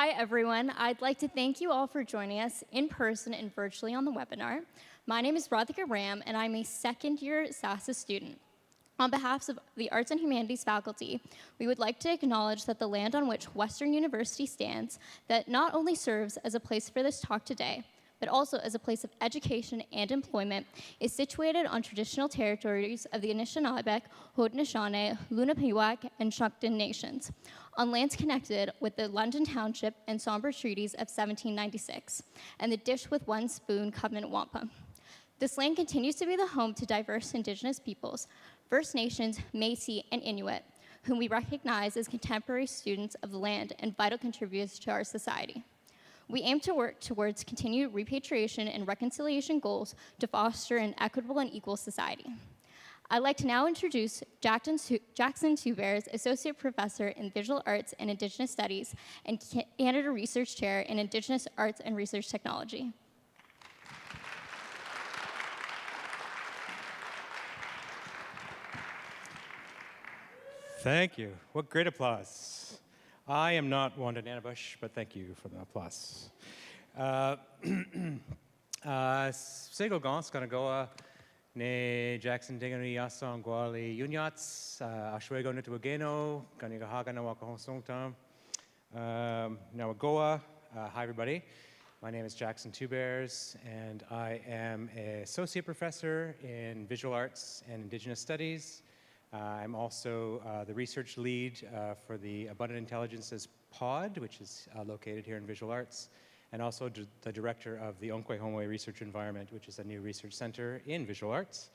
Hi, everyone. I'd like to thank you all for joining us in person and virtually on the webinar. My name is Radhika Ram, and I'm a second-year SASA student. On behalf of the Arts and Humanities faculty, we would like to acknowledge that the land on which Western University stands, that not only serves as a place for this talk today, but also as a place of education and employment, is situated on traditional territories of the Anishinaabe-kwe, Haudenosaunee, Lenape, and Choctaw nations, on lands connected with the London Township and Sombre Treaties of 1796, and the Dish with One Spoon Covenant Wampum. This land continues to be the home to diverse Indigenous peoples, First Nations, Métis, and Inuit, whom we recognize as contemporary students of the land and vital contributors to our society. We aim to work towards continued repatriation and reconciliation goals to foster an equitable and equal society. I'd like to now introduce Jackson Tubears, Associate Professor in Visual Arts and Indigenous Studies and Canada Research Chair in Indigenous Arts and Research Technology. Thank you. What great applause. I am not Wanda Nanibush, but thank you for the applause. Sego Gons Kanagoa, Ne Jackson Dingani Yasan Guali Yunyats, Ashwego Nituageno, Kanigahaga Nawaka Songtam, Nawagoa. Hi, everybody. My name is Jackson Tubears, and I am an associate professor in visual arts and Indigenous studies. I'm also the research lead for the Abundant Intelligences Pod, which is located here in Visual Arts, and also the director of the Onkwe Research Environment, which is a new research center in Visual Arts.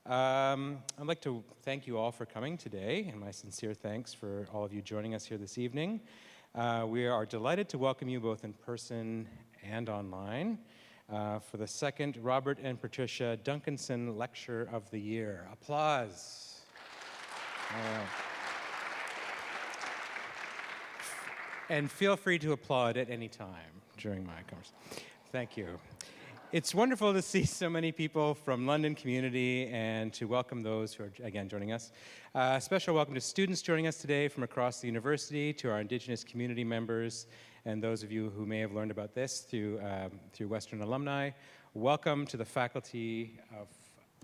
I'd like to thank you all for coming today, and my sincere thanks for all of you joining us here this evening. We are delighted to welcome you both in person and online for the second Robert and Patricia Duncanson Lecture of the Year. Applause. And feel free to applaud at any time during my conversation. Thank you. It's wonderful to see so many people from London community and to welcome those who are, again, joining us. A special welcome to students joining us today from across the university, to our Indigenous community members, and those of you who may have learned about this through Western alumni. Welcome to the Faculty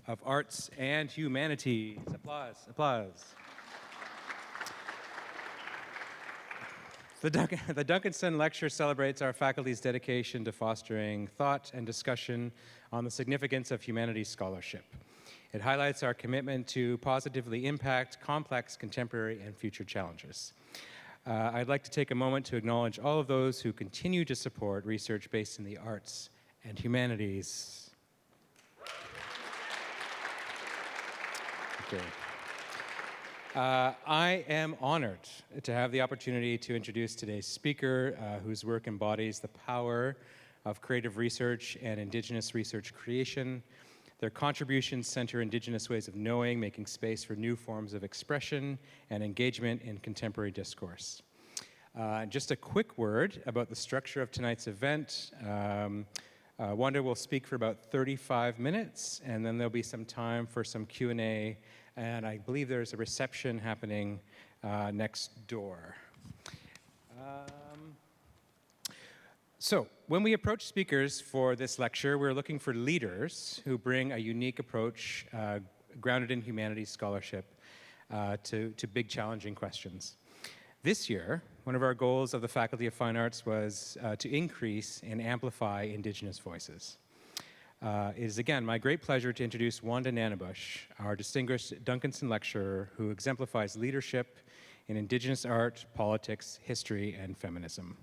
of Arts and Humanities. Applause, applause. The Duncanson Lecture celebrates our faculty's dedication to fostering thought and discussion on the significance of humanities scholarship. It highlights our commitment to positively impact complex contemporary and future challenges. I'd like to take a moment to acknowledge all of those who continue to support research based in the arts and humanities. Okay. I am honored to have the opportunity to introduce today's speaker, whose work embodies the power of creative research and Indigenous research creation. Their contributions center Indigenous ways of knowing, making space for new forms of expression and engagement in contemporary discourse. Just a quick word about the structure of tonight's event. Wanda will speak for about 35 minutes, and then there'll be some time for some Q&A. And I believe there's a reception happening next door. So when we approach speakers for this lecture, we're looking for leaders who bring a unique approach grounded in humanities scholarship to big challenging questions. This year, one of our goals of the Faculty of Fine Arts was to increase and amplify Indigenous voices. It is again my great pleasure to introduce Wanda Nanibush, our distinguished Duncanson lecturer who exemplifies leadership in Indigenous art, politics, history, and feminism.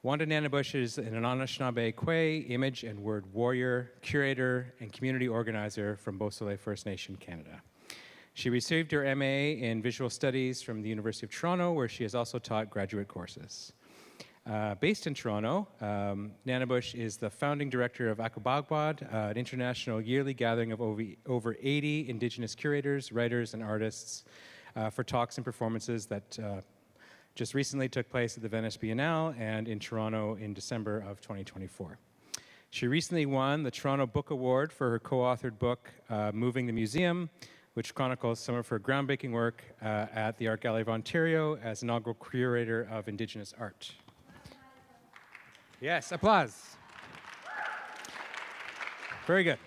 Wanda Nanibush is an Anishinaabe-kwe image and word warrior, curator, and community organizer from Beausoleil First Nation, Canada. She received her MA in Visual Studies from the University of Toronto, where she has also taught graduate courses. Based in Toronto, Nanibush is the founding director of aabaakwad, an international yearly gathering of over 80 Indigenous curators, writers, and artists for talks and performances that just recently took place at the Venice Biennale and in Toronto in December of 2024. She recently won the Toronto Book Award for her co-authored book, Moving the Museum, which chronicles some of her groundbreaking work at the Art Gallery of Ontario as inaugural curator of Indigenous art. Yes, applause. Very good.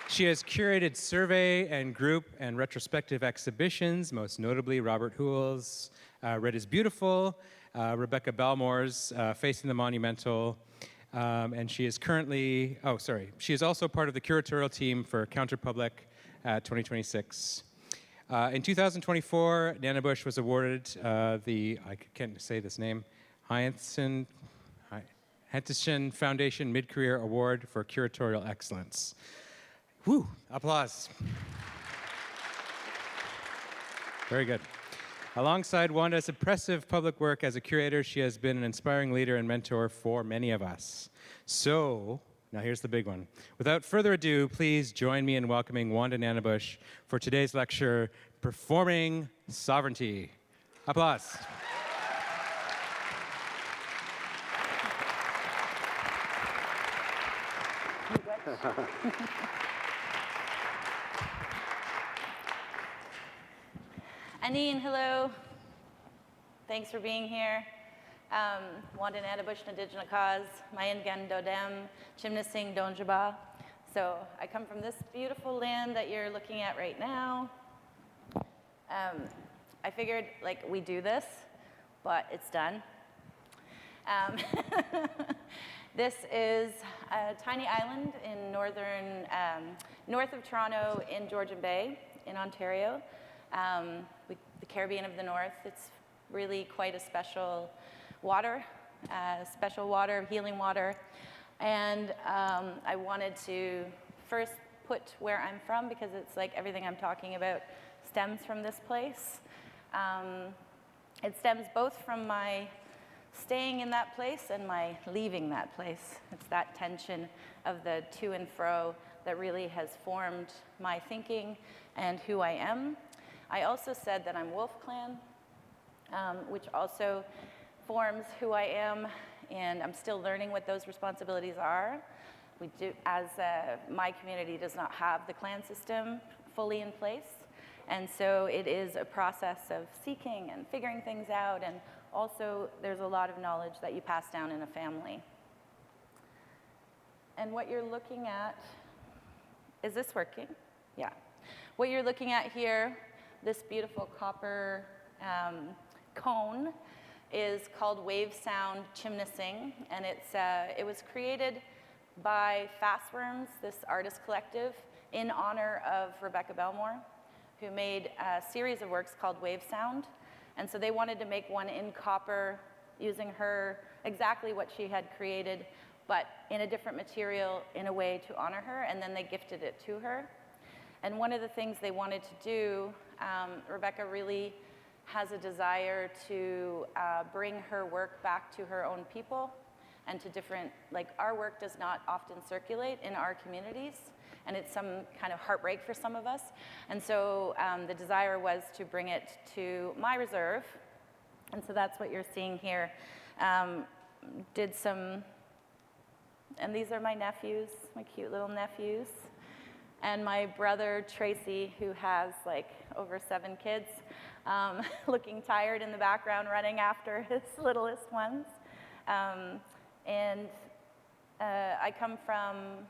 She has curated survey and group and retrospective exhibitions, most notably Robert Houle's Red is Beautiful, Rebecca Belmore's Facing the Monumental, and she is currently, she is also part of the curatorial team for Counterpublic 2026. In 2024, Nanibush was awarded the, I can't say this name, Hnatyshyn Foundation Mid-Career Award for Curatorial Excellence. Woo, applause. Very good. Alongside Wanda's impressive public work as a curator, she has been an inspiring leader and mentor for many of us. So, now here's the big one. Without further ado, please join me in welcoming Wanda Nanibush for today's lecture, Performing Sovereignty. Applause. Anine, hello. Thanks for being here. Wanda Nanibush, Nadiginakaz, Mayan Dodem, Chimnasing Donjaba. So I come from this beautiful land that you're looking at right now. I figured, we do this, but it's done. This is a tiny island in north of Toronto in Georgian Bay in Ontario. The Caribbean of the North. It's really quite a special water, healing water. And I wanted to first put where I'm from, because it's like everything I'm talking about stems from this place. It stems both from my staying in that place and my leaving that place. It's that tension of the to and fro that really has formed my thinking and who I am. I also said that I'm Wolf Clan, which also forms who I am, and I'm still learning what those responsibilities are. We do, as my community does not have the clan system fully in place, and so it is a process of seeking and figuring things out, and also there's a lot of knowledge that you pass down in a family. And what you're looking at, is this working? Yeah. What you're looking at here, this beautiful copper cone, is called Wave Sound Chimnasing, and it was created by Fastworms, this artist collective, in honor of Rebecca Belmore, who made a series of works called Wave Sound. And so they wanted to make one in copper using her, exactly what she had created, but in a different material in a way to honor her, and then they gifted it to her. And one of the things they wanted to do, Rebecca really has a desire to bring her work back to her own people and to different, our work does not often circulate in our communities, and it's some kind of heartbreak for some of us. And so the desire was to bring it to my reserve, and so that's what you're seeing here. Did some, and these are my nephews, my cute little nephews. And my brother, Tracy, who has over 7 kids, looking tired in the background, running after his littlest ones. I come from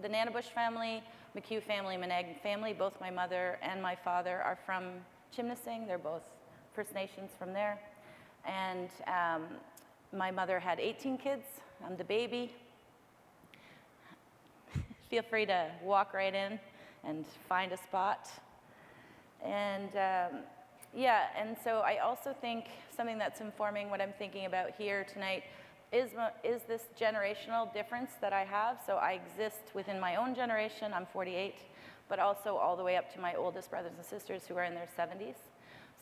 the Nanibush family, McHugh family, Meneg family. Both my mother and my father are from Chimnasing. They're both First Nations from there. And my mother had 18 kids. I'm the baby. Feel free to walk right in and find a spot. And and so I also think something that's informing what I'm thinking about here tonight is this generational difference that I have. So I exist within my own generation, I'm 48, but also all the way up to my oldest brothers and sisters who are in their 70s.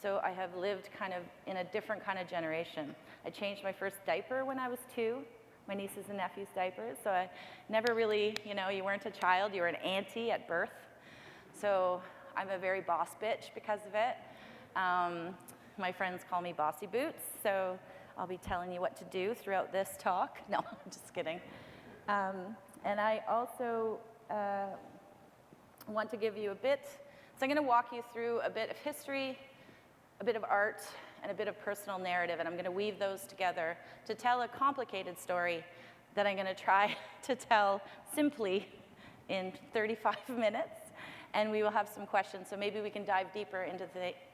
So I have lived kind of in a different kind of generation. I changed my first diaper when I was 2. My nieces and nephews' diapers. So I never really, you weren't a child, you were an auntie at birth. So I'm a very boss bitch because of it. My friends call me Bossy Boots, so I'll be telling you what to do throughout this talk. No, I'm just kidding. And I also want to give you a bit, so I'm gonna walk you through a bit of history, a bit of art, and a bit of personal narrative, and I'm going to weave those together to tell a complicated story that I'm going to try to tell simply in 35 minutes, and we will have some questions, so maybe we can dive deeper into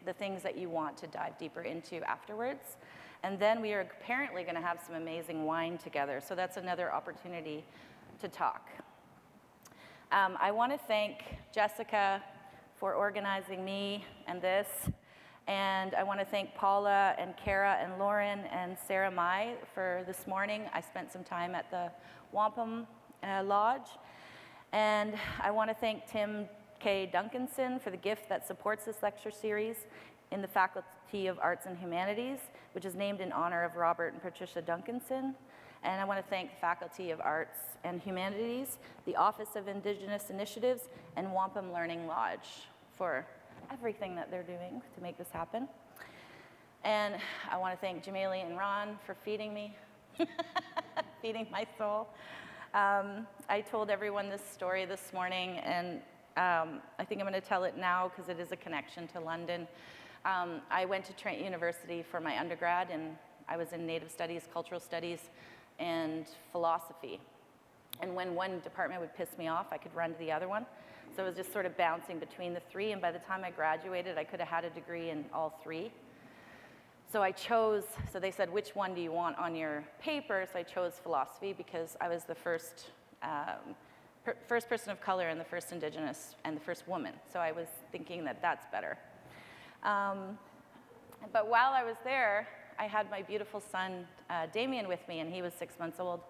the things that you want to dive deeper into afterwards. And then we are apparently going to have some amazing wine together, so that's another opportunity to talk. I want to thank Jessica for organizing me and this, and I want to thank Paula and Kara and Lauren and Sarah Mai for this morning. I spent some time at the Wampum Lodge, and I want to thank Tim K. Duncanson for the gift that supports this lecture series in the Faculty of Arts and Humanities, which is named in honor of Robert and Patricia Duncanson. And I want to thank the Faculty of Arts and Humanities, the Office of Indigenous Initiatives, and Wampum Learning Lodge for everything that they're doing to make this happen. And I want to thank Jamali and Ron for feeding me, feeding my soul. I told everyone this story this morning, and I think I'm going to tell it now because it is a connection to London. I went to Trent University for my undergrad, and I was in Native Studies, Cultural Studies, and Philosophy. And when one department would piss me off, I could run to the other one. So it was just sort of bouncing between the three, and by the time I graduated, I could have had a degree in all three. So I chose, so they said, which one do you want on your paper? So I chose Philosophy because I was the first person of color and the first Indigenous and the first woman. So I was thinking that that's better. But while I was there, I had my beautiful son, Damien, with me, and he was 6 months old,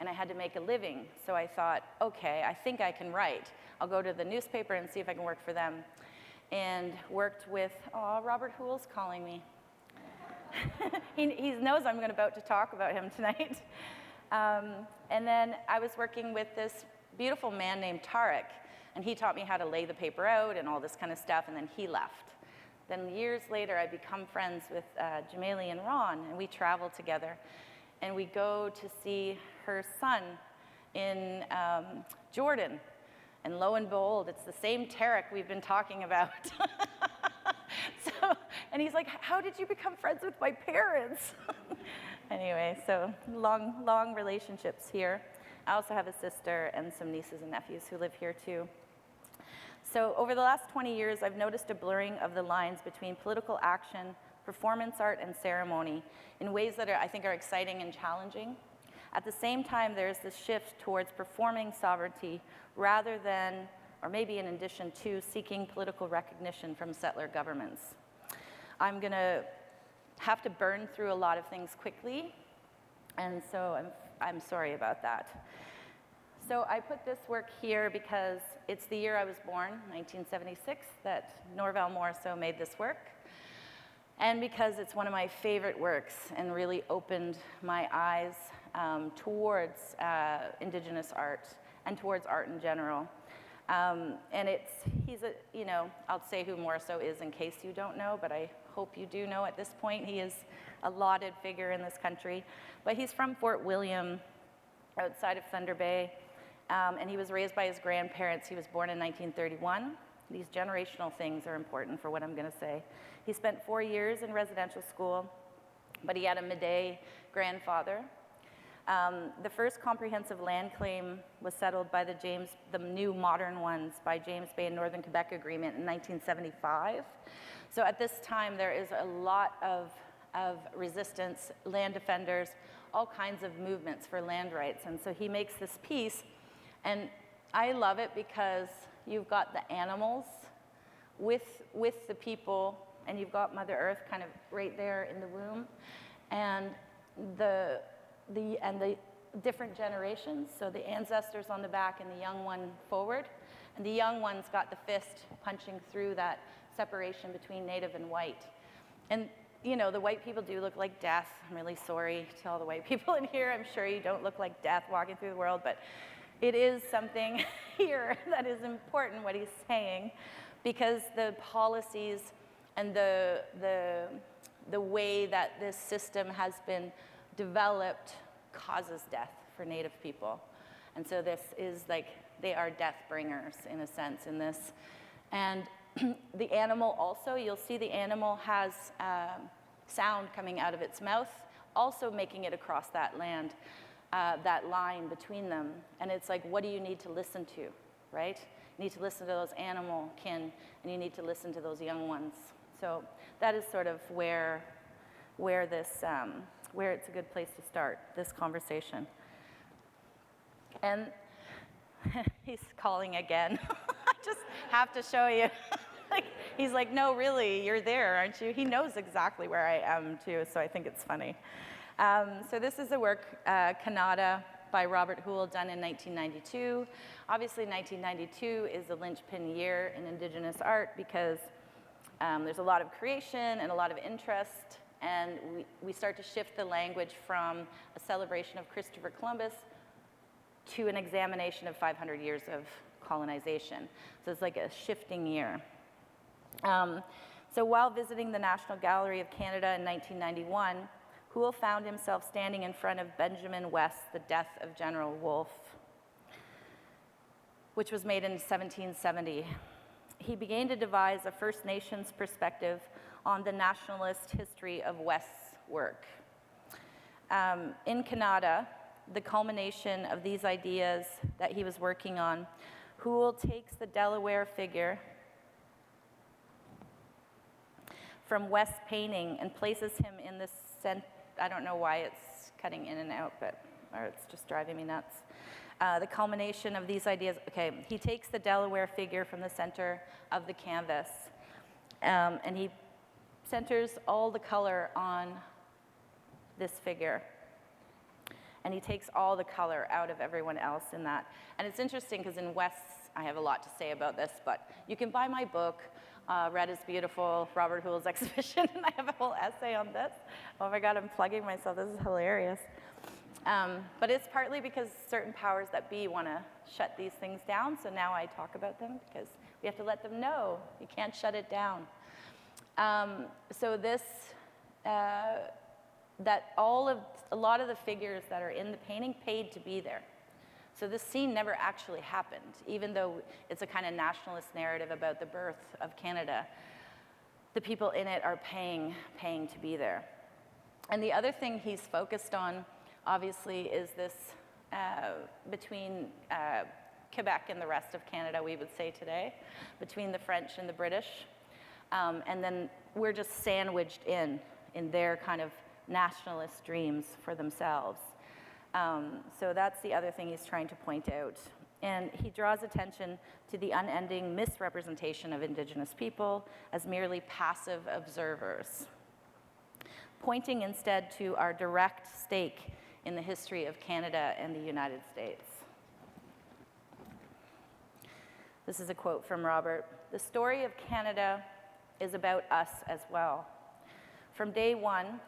and I had to make a living. So I thought, okay, I think I can write. I'll go to the newspaper and see if I can work for them. And worked with, Robert Houle's calling me. he knows I'm about to talk about him tonight. And then I was working with this beautiful man named Tarek, and he taught me how to lay the paper out and all this kind of stuff, and then he left. Then years later, I become friends with Jamali and Ron, and we travel together. And we go to see her son in Jordan. And lo and behold, it's the same Tarek we've been talking about. And he's like, how did you become friends with my parents? Anyway, so long relationships here. I also have a sister and some nieces and nephews who live here too. So over the last 20 years, I've noticed a blurring of the lines between political action, performance art, and ceremony in ways that I think are exciting and challenging. At the same time, there's this shift towards performing sovereignty rather than, or maybe in addition to, seeking political recognition from settler governments. I'm going to have to burn through a lot of things quickly, and so I'm sorry about that. So I put this work here because it's the year I was born, 1976, that Norval Morrisseau made this work, and because it's one of my favorite works and really opened my eyes towards Indigenous art and towards art in general. And I'll say who Morrisseau is in case you don't know, but I hope you do know at this point. He is a lauded figure in this country. But he's from Fort William, outside of Thunder Bay, and he was raised by his grandparents. He was born in 1931. These generational things are important for what I'm going to say. He spent 4 years in residential school, but he had a Médé grandfather. The first comprehensive land claim was settled by the new modern ones by James Bay and Northern Quebec Agreement in 1975. So at this time, there is a lot of resistance, land defenders, all kinds of movements for land rights. And so he makes this piece, and I love it because you've got the animals with the people, and you've got Mother Earth kind of right there in the womb, and the different generations, so the ancestors on the back and the young one forward, and the young one's got the fist punching through that separation between native and white. And the white people do look like death. I'm really sorry to all the white people in here. I'm sure you don't look like death walking through the world, but it is something here that is important, what he's saying, because the policies and the way that this system has been developed causes death for Native people. And so this is like, they are death bringers in a sense in this. And the animal also, you'll see the animal has sound coming out of its mouth, also making it across that land, that line between them. And it's like, what do you need to listen to, right? You need to listen to those animal kin, and you need to listen to those young ones. So that is sort of where it's a good place to start this conversation. And he's calling again. I just have to show you. He's like, no, really, you're there, aren't you? He knows exactly where I am, too, so I think it's funny. So this is a work, Canada, by Robert Houle, done in 1992. Obviously, 1992 is a linchpin year in Indigenous art because there's a lot of creation and a lot of interest, and we start to shift the language from a celebration of Christopher Columbus to an examination of 500 years of colonization. So it's like a shifting year. So while visiting the National Gallery of Canada in 1991, Houle found himself standing in front of Benjamin West's The Death of General Wolfe, which was made in 1770. He began to devise a First Nations perspective on the nationalist history of West's work. In Canada, the culmination of these ideas that he was working on, Houle takes the Delaware figure from West's painting and places him in the center. I don't know why it's cutting in and out, or it's just driving me nuts. The culmination of these ideas, okay, he takes the Delaware figure from the center of the canvas, and he centers all the color on this figure. And he takes all the color out of everyone else in that. And it's interesting because in West, I have a lot to say about this, but you can buy my book, Red is Beautiful, Robert Houle's exhibition, and I have a whole essay on this. Oh my God, I'm plugging myself, this is hilarious. But it's partly because certain powers that be want to shut these things down, so now I talk about them because we have to let them know you can't shut it down. So this, a lot of the figures that are in the painting paid to be there. So this scene never actually happened, even though it's a kind of nationalist narrative about the birth of Canada. The people in it are paying to be there. And the other thing he's focused on, obviously, is this between Quebec and the rest of Canada, we would say today, between the French and the British. And then we're just sandwiched in their kind of nationalist dreams for themselves. So that's the other thing he's trying to point out. And he draws attention to the unending misrepresentation of Indigenous people as merely passive observers, pointing instead to our direct stake in the history of Canada and the United States. This is a quote from Robert. "The story of Canada is about us as well. From day one,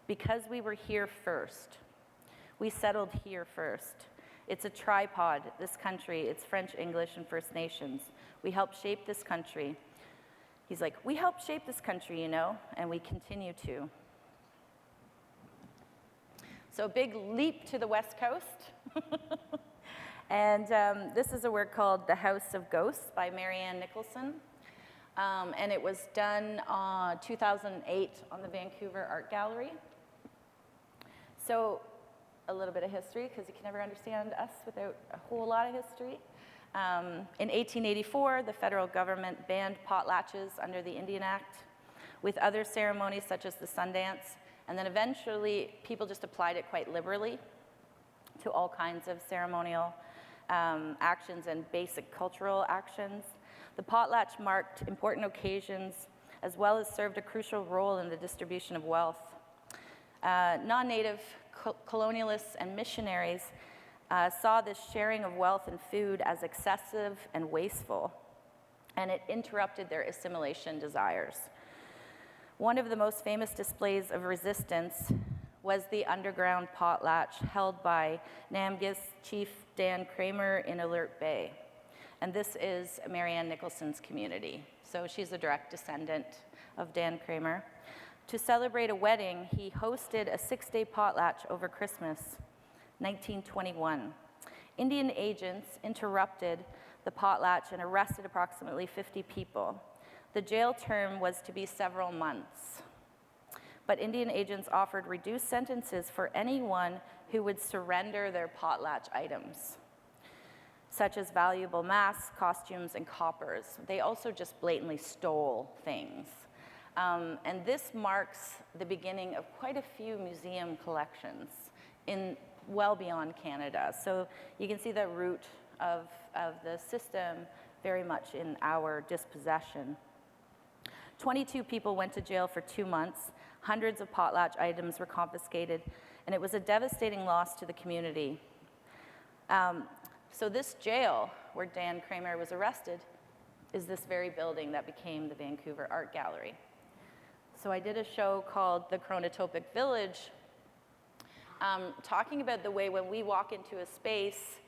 because we were here first. We settled here first. It's a tripod, this country. It's French, English, and First Nations. We helped shape this country." He's like, we helped shape this country, you know, and we continue to. So a big leap to the West Coast. And this is a work called The House of Ghosts by Marianne Nicholson. And it was done 2008 on the Vancouver Art Gallery. So a little bit of history, because you can never understand us without a whole lot of history. In 1884, the federal government banned potlatches under the Indian Act, with other ceremonies such as the Sundance, and then eventually people just applied it quite liberally to all kinds of ceremonial actions and basic cultural actions. The potlatch marked important occasions as well as served a crucial role in the distribution of wealth. Non-native colonialists and missionaries saw this sharing of wealth and food as excessive and wasteful, and it interrupted their assimilation desires. One of the most famous displays of resistance was the underground potlatch held by Namgis Chief Dan Kramer in Alert Bay. And this is Marianne Nicholson's community. So she's a direct descendant of Dan Kramer. To celebrate a wedding, he hosted a 6-day potlatch over Christmas, 1921. Indian agents interrupted the potlatch and arrested approximately 50 people. The jail term was to be several months, but Indian agents offered reduced sentences for anyone who would surrender their potlatch items, such as valuable masks, costumes, and coppers. They also just blatantly stole things. And this marks the beginning of quite a few museum collections in well beyond Canada. So you can see the root of the system very much in our dispossession. 22 people went to jail for 2 months. Hundreds of potlatch items were confiscated, and it was a devastating loss to the community. So this jail where Dan Kramer was arrested is this very building that became the Vancouver Art Gallery. So I did a show called The Chronotopic Village, talking about the way when we walk into a space,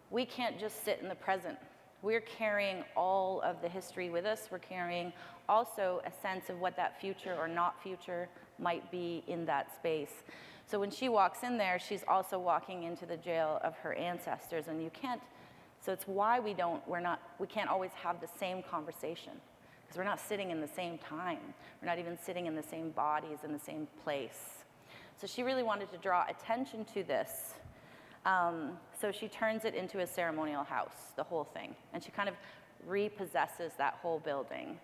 we can't just sit in the present. We're carrying all of the history with us. We're carrying also a sense of what that future or not future might be in that space. So when she walks in there, she's also walking into the jail of her ancestors, and you can't, so it's why we can't always have the same conversation, because we're not sitting in the same time. We're not even sitting in the same bodies in the same place. So she really wanted to draw attention to this. So she turns it into a ceremonial house, the whole thing, and she kind of repossesses that whole building.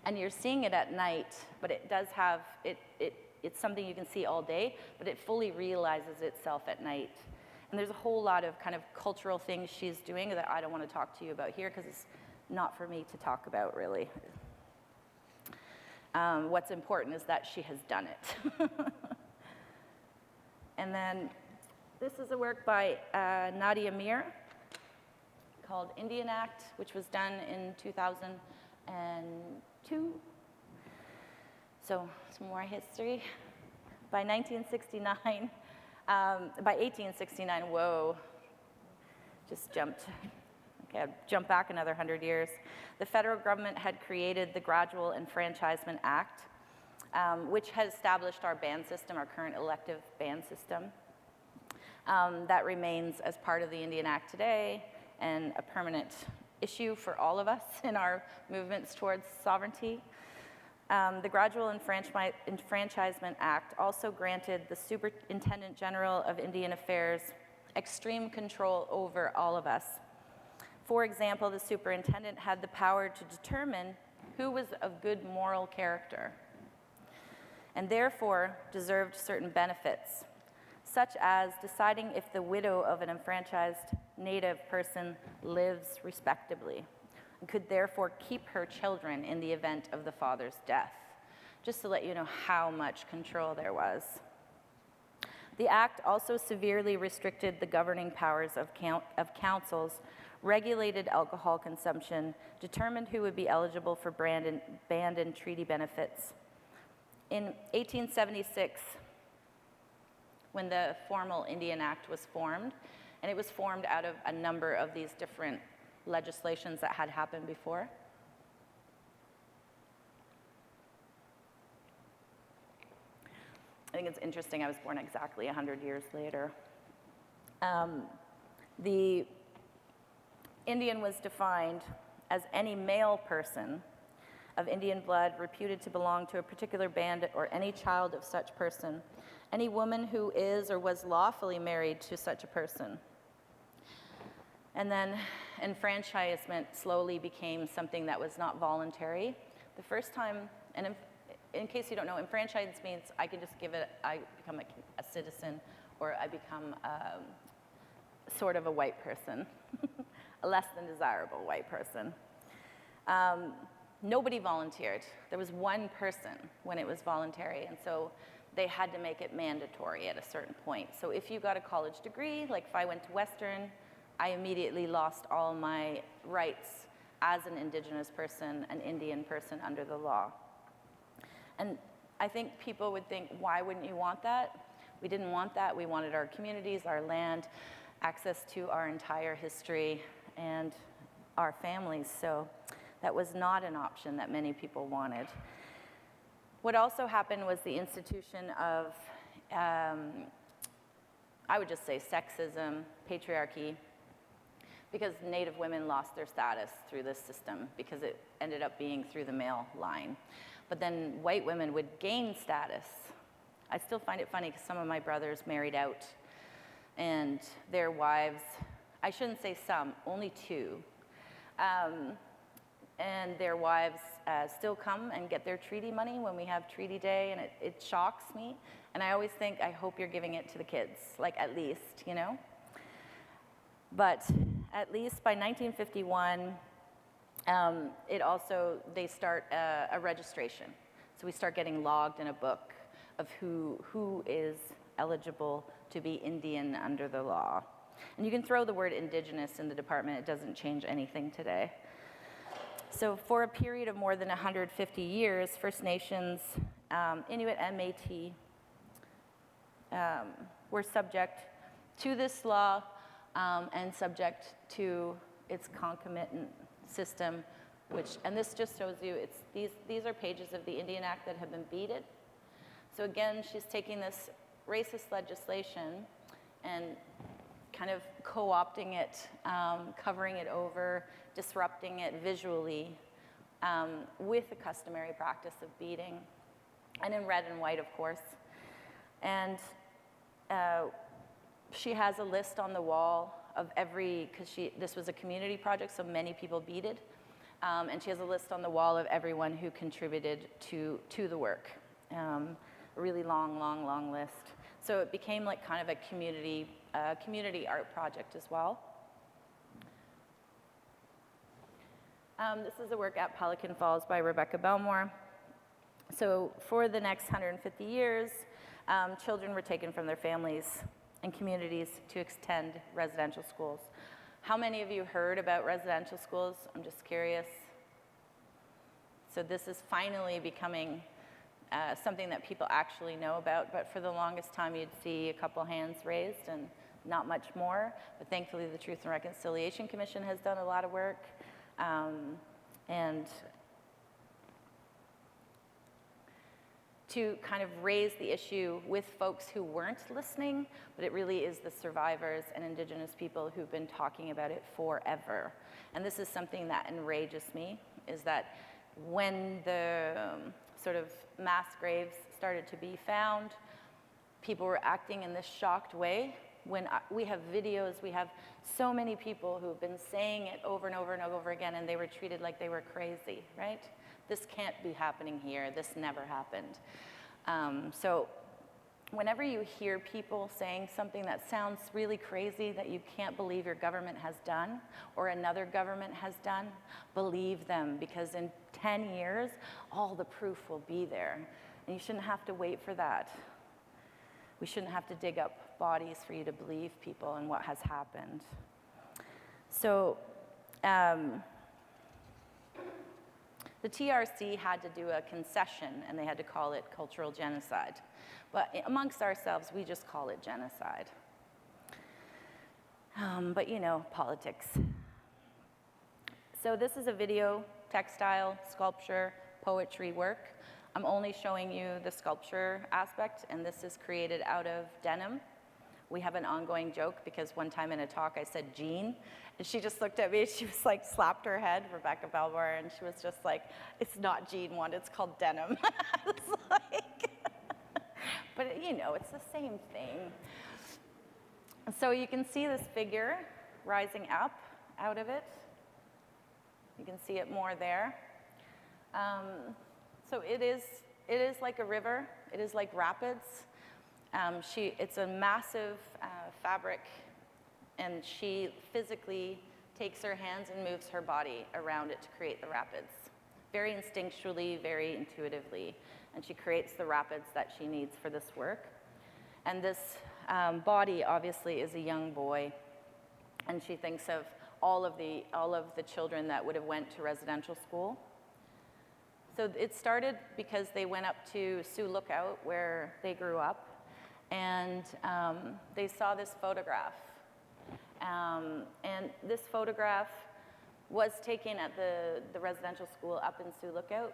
And you're seeing it at night, but it does have, it's something you can see all day, but it fully realizes itself at night. And there's a whole lot of kind of cultural things she's doing that I don't want to talk to you about here because it's not for me to talk about, really. What's important is that she has done it. And then this is a work by Nadia Mir called Indian Act, which was done in 2002. So some more history. By 1869, whoa, just jumped. Okay, I'll jump back another 100 years. The federal government had created the Gradual Enfranchisement Act, which has established our band system, our current elective band system. That remains as part of the Indian Act today and a permanent issue for all of us in our movements towards sovereignty. The Gradual Enfranchisement Act also granted the Superintendent General of Indian Affairs extreme control over all of us. For example, the superintendent had the power to determine who was of good moral character and therefore deserved certain benefits, such as deciding if the widow of an enfranchised Native person lives respectably and could therefore keep her children in the event of the father's death, just to let you know how much control there was. The act also severely restricted the governing powers of councils, regulated alcohol consumption, determined who would be eligible for band and treaty benefits. In 1876, when the formal Indian Act was formed, and it was formed out of a number of these different legislations that had happened before. I think it's interesting, I was born exactly 100 years later. The Indian was defined as any male person of Indian blood reputed to belong to a particular band or any child of such person, any woman who is or was lawfully married to such a person. And then enfranchisement slowly became something that was not voluntary. The first time, and in case you don't know, enfranchise means I can just give it, I become a citizen, or I become sort of a white person, a less than desirable white person. Nobody volunteered. There was one person when it was voluntary, and so they had to make it mandatory at a certain point. So if you got a college degree, like if I went to Western, I immediately lost all my rights as an Indigenous person, an Indian person under the law. And I think people would think, why wouldn't you want that? We didn't want that. We wanted our communities, our land, access to our entire history, and our families. So that was not an option that many people wanted. What also happened was the institution of, I would just say sexism, patriarchy. because Native women lost their status through this system because it ended up being through the male line. But then white women would gain status. I still find it funny because some of my brothers married out and their wives, I shouldn't say some, only 2, and their wives still come and get their treaty money when we have treaty day, and it shocks me. And I always think, I hope you're giving it to the kids, like at least, you know? But at least by 1951, they start a registration. So we start getting logged in a book of who is eligible to be Indian under the law. And you can throw the word Indigenous in the department, it doesn't change anything today. So for a period of more than 150 years, First Nations, Inuit and Métis, were subject to this law and subject to its concomitant system, and this just shows you, these are pages of the Indian Act that have been beaded. So again, she's taking this racist legislation and kind of co-opting it, covering it over, disrupting it visually with the customary practice of beading, and in red and white, of course. And she has a list on the wall of because this was a community project, so many people beaded, and she has a list on the wall of everyone who contributed to the work. A really long list. So it became like kind of a community art project as well. This is a work at Pelican Falls by Rebecca Belmore. So for the next 150 years, children were taken from their families and communities to attend residential schools. How many of you heard about residential schools? I'm just curious. So this is finally becoming something that people actually know about, but for the longest time you'd see a couple hands raised and not much more. But thankfully the Truth and Reconciliation Commission has done a lot of work. And to kind of raise the issue with folks who weren't listening, but it really is the survivors and Indigenous people who've been talking about it forever. And this is something that enrages me, is that when the sort of mass graves started to be found, people were acting in this shocked way. When we have videos, we have so many people who've been saying it over and over and over again, and they were treated like they were crazy, right? This can't be happening here. This never happened. So whenever you hear people saying something that sounds really crazy that you can't believe your government has done or another government has done, believe them, because in 10 years, all the proof will be there. And you shouldn't have to wait for that. We shouldn't have to dig up bodies for you to believe people and what has happened. So the TRC had to do a concession, and they had to call it cultural genocide. But amongst ourselves, we just call it genocide. But you know, politics. So this is a video, textile, sculpture, poetry work. I'm only showing you the sculpture aspect, and this is created out of denim. We have an ongoing joke because one time in a talk I said jean, and she just looked at me, she was like, slapped her head, Rebecca Belmore, and she was just like, it's not jean one, it's called denim. It's like, but you know, it's the same thing. So you can see this figure rising up out of it. You can see it more there. So it is like a river. It is like rapids. It's a massive fabric, and she physically takes her hands and moves her body around it to create the rapids. Very instinctually, very intuitively. And she creates the rapids that she needs for this work. And this body obviously is a young boy, and she thinks of all of the children that would have went to residential school. So it started because they went up to Sioux Lookout, where they grew up, and they saw this photograph. And this photograph was taken at the residential school up in Sioux Lookout,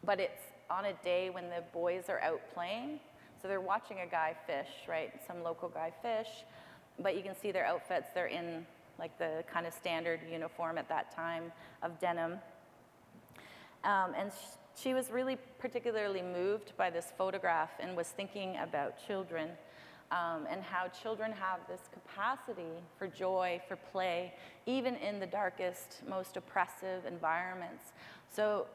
but it's on a day when the boys are out playing. So they're watching a guy fish, right? Some local guy fish, but you can see their outfits. They're in like the kind of standard uniform at that time of denim. And she was really particularly moved by this photograph and was thinking about children and how children have this capacity for joy, for play, even in the darkest, most oppressive environments. So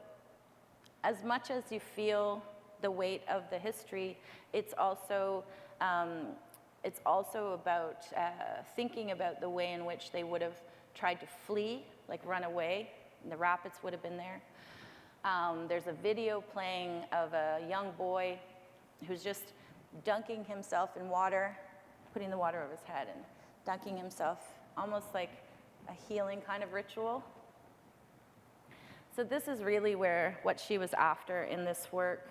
as much as you feel the weight of the history, it's also about thinking about the way in which they would have tried to flee, like run away, and the rapids would have been there. There's a video playing of a young boy who's just dunking himself in water, putting the water over his head and dunking himself, almost like a healing kind of ritual. So this is really what she was after in this work.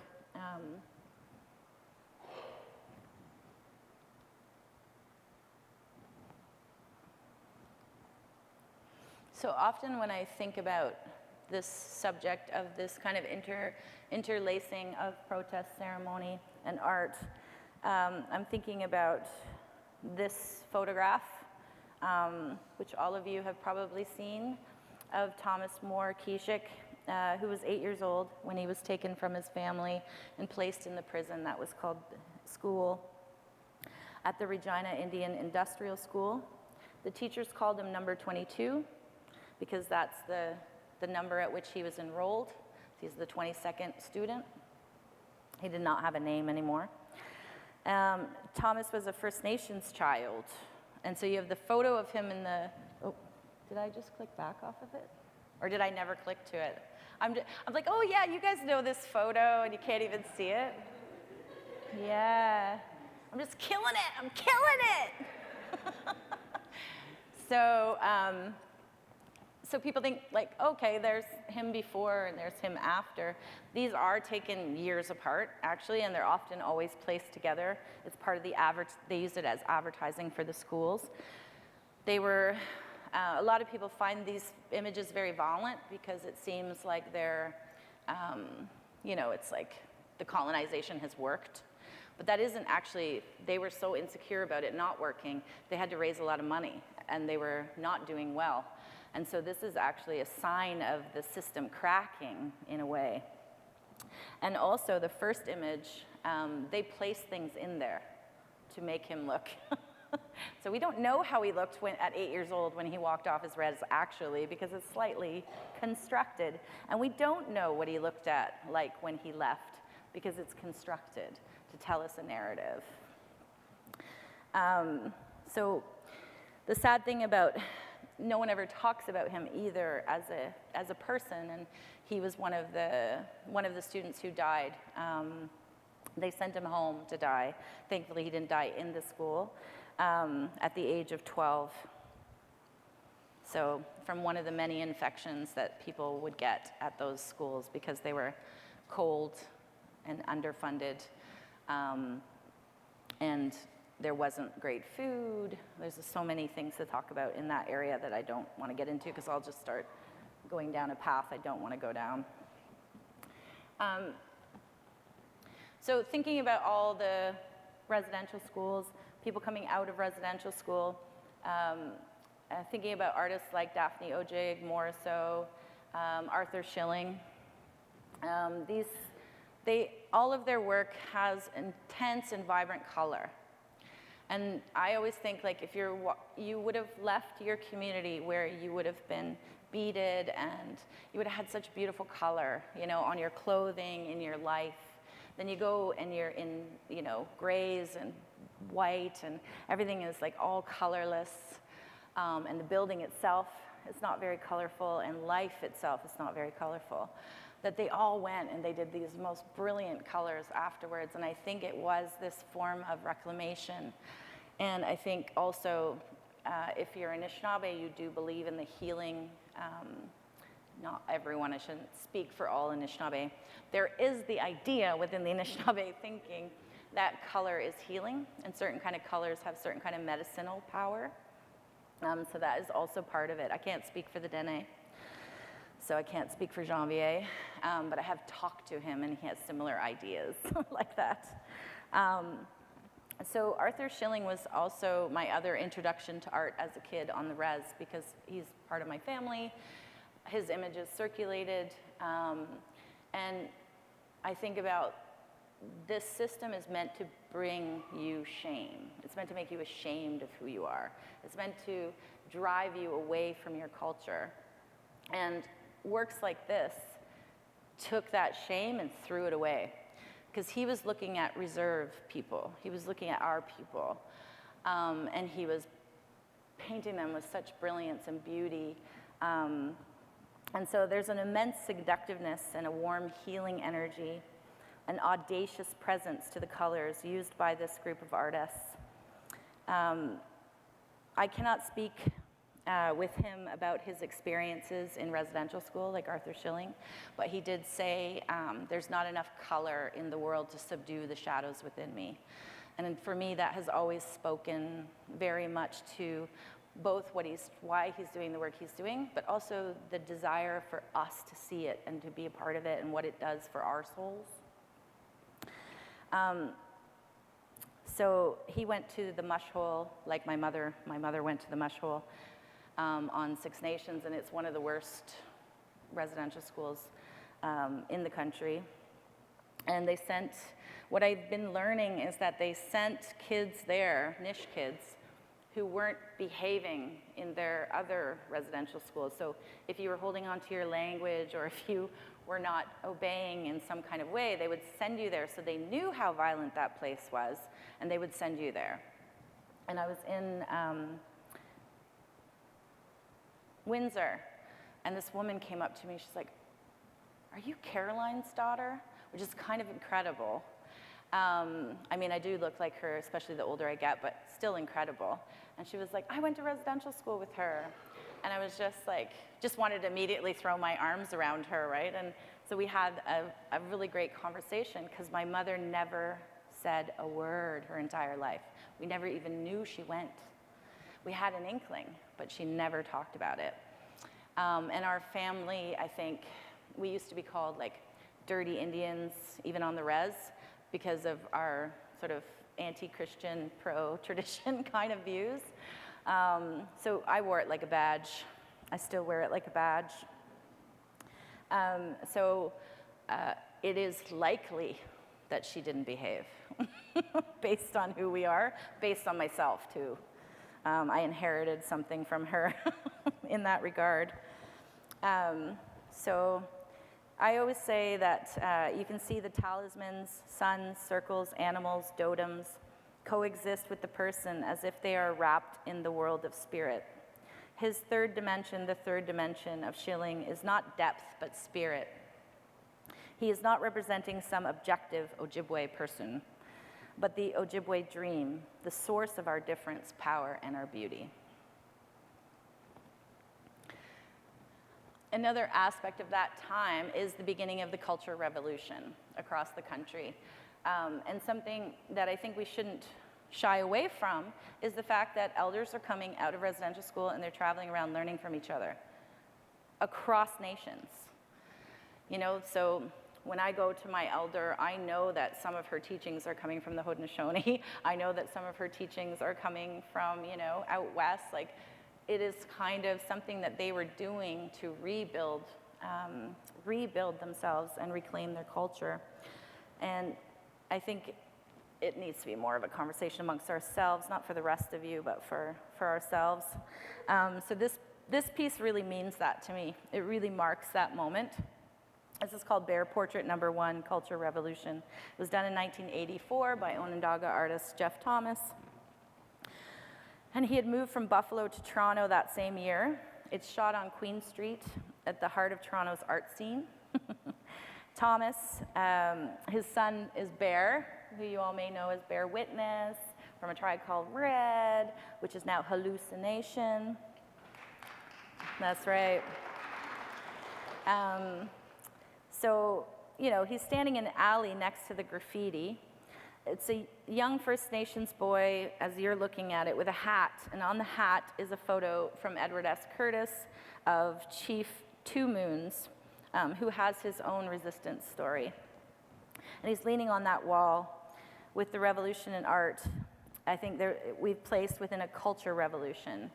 So often when I think about this subject of this kind of interlacing of protest, ceremony, and art, I'm thinking about this photograph, which all of you have probably seen, of Thomas More Kishik, who was 8 years old when he was taken from his family and placed in the prison that was called school at the Regina Indian Industrial School. The teachers called him number 22 because that's the number at which he was enrolled. He's the 22nd student. He did not have a name anymore. Thomas was a First Nations child. And so you have the photo of him in the, oh, did I just click back off of it? Or did I never click to it? I'm like, oh yeah, you guys know this photo and you can't even see it. Yeah, I'm just killing it, I'm killing it. So people think like, okay, there's him before and there's him after. These are taken years apart, actually, and they're often always placed together. It's part of the they use it as advertising for the schools. They were, a lot of people find these images very violent because it seems like they're, it's like the colonization has worked. But that isn't actually, they were so insecure about it not working, they had to raise a lot of money, and they were not doing well. And so this is actually a sign of the system cracking in a way. And also the first image, they place things in there to make him look. So we don't know how he looked at 8 years old when he walked off his res actually, because it's slightly constructed. And we don't know what he looked at like when he left, because it's constructed to tell us a narrative. So the sad thing about, no one ever talks about him either as a person, and he was one of the students who died. They sent him home to die. Thankfully, he didn't die in the school at the age of 12. So from one of the many infections that people would get at those schools because they were cold and underfunded, and there wasn't great food. There's just so many things to talk about in that area that I don't want to get into because I'll just start going down a path I don't want to go down. So thinking about all the residential schools, people coming out of residential school, thinking about artists like Daphne Ojig, Morisot, Arthur Schilling, all of their work has intense and vibrant color. And I always think, like, if you would have left your community where you would have been beaded and you would have had such beautiful color, on your clothing, in your life. Then you go and you're in, grays and white, and everything is like all colorless. And the building itself is not very colorful, and life itself is not very colorful. That they all went and they did these most brilliant colors afterwards, and I think it was this form of reclamation. And I think also, if you're Anishinaabe, you do believe in the healing. Not everyone, I shouldn't speak for all Anishinaabe. There is the idea within the Anishinaabe thinking that color is healing, and certain kind of colors have certain kind of medicinal power. So that is also part of it. I can't speak for the Dene. So I can't speak for Janvier, but I have talked to him, and he has similar ideas like that. So Arthur Schilling was also my other introduction to art as a kid on the res, because he's part of my family. His images circulated, and I think about this system is meant to bring you shame. It's meant to make you ashamed of who you are. It's meant to drive you away from your culture. And works like this took that shame and threw it away, because he was looking at reserve people. He was looking at our people, and he was painting them with such brilliance and beauty. And so there's an immense seductiveness and a warm healing energy, an audacious presence to the colors used by this group of artists. I cannot speak with him about his experiences in residential school like Arthur Schilling, but he did say, there's not enough color in the world to subdue the shadows within me. And for me, that has always spoken very much to both why he's doing the work he's doing, but also the desire for us to see it and to be a part of it and what it does for our souls. So he went to the mush hole like my mother. My mother went to the mush hole on Six Nations, and it's one of the worst residential schools in the country. And they sent, what I've been learning is that they sent kids there, Nish kids, who weren't behaving in their other residential schools. So if you were holding on to your language, or if you were not obeying in some kind of way, they would send you there, so they knew how violent that place was, and they would send you there. And I was in Windsor, and this woman came up to me, she's like, "Are you Caroline's daughter?" Which is kind of incredible. I mean, I do look like her, especially the older I get, but still incredible. And she was like, "I went to residential school with her." And I was just like, just wanted to immediately throw my arms around her, right? And so we had a really great conversation, because my mother never said a word her entire life. We never even knew she went. We had an inkling, but she never talked about it. And our family, I think, we used to be called like dirty Indians, even on the res, because of our sort of anti-Christian, pro-tradition kind of views. So I wore it like a badge. I still wear it like a badge. It is likely that she didn't behave, based on who we are, based on myself too. I inherited something from her in that regard. So I always say that you can see the talismans, suns, circles, animals, totems coexist with the person as if they are wrapped in the world of spirit. His third dimension, the third dimension of Schilling, is not depth but spirit. He is not representing some objective Ojibwe person, but the Ojibwe dream, the source of our difference, power, and our beauty. Another aspect of that time is the beginning of the Culture Revolution across the country. And something that I think we shouldn't shy away from is the fact that elders are coming out of residential school and they're traveling around learning from each other across nations. You know, so when I go to my elder, I know that some of her teachings are coming from the Haudenosaunee. I know that some of her teachings are coming from, you know, out west. Like, it is kind of something that they were doing to rebuild themselves and reclaim their culture. And I think it needs to be more of a conversation amongst ourselves, not for the rest of you, but for ourselves. So this piece really means that to me. It really marks that moment. This is called Bear Portrait No. 1, Culture Revolution. It was done in 1984 by Onondaga artist Jeff Thomas. And he had moved from Buffalo to Toronto that same year. It's shot on Queen Street at the heart of Toronto's art scene. Thomas, his son is Bear, who you all may know as Bear Witness, from A Tribe Called Red, which is now Hallucination. That's right. So, you know, he's standing in an alley next to the graffiti. It's a young First Nations boy, as you're looking at it, with a hat. And on the hat is a photo from Edward S. Curtis of Chief Two Moons, who has his own resistance story. And he's leaning on that wall with the revolution in art I think we've placed within a culture revolution